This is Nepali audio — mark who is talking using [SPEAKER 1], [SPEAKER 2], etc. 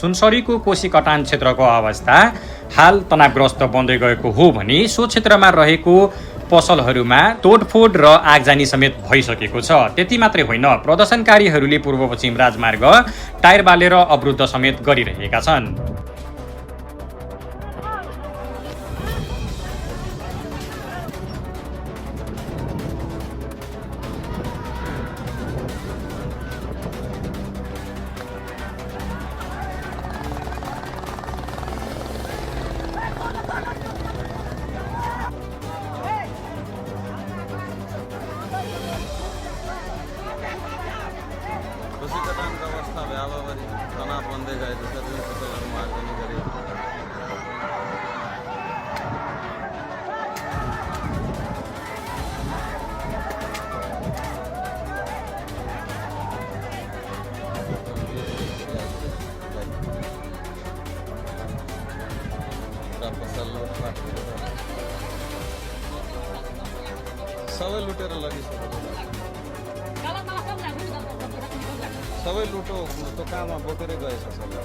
[SPEAKER 1] सुनसरीको कोशी कटान क्षेत्रको अवस्था हाल तनावग्रस्त बन्दै गएको हो भने सो क्षेत्रमा रहेको पसलहरूमा तोडफोड र आगजानी समेत भइसकेको छ। त्यति मात्रै होइन, प्रदर्शनकारीहरूले पूर्व पश्चिम राजमार्ग टायर बालेर अवरुद्ध समेत गरिरहेका छन्।
[SPEAKER 2] कोशी कटानको अवस्था भ्यावरी तनाव बन्दै गएको छ। जुन पसलहरूमा आगजनी गरे पसल सबै लुटेर लगिसक्यो। सबै लुटो दोकानमा बोकेरै गएछ सबै।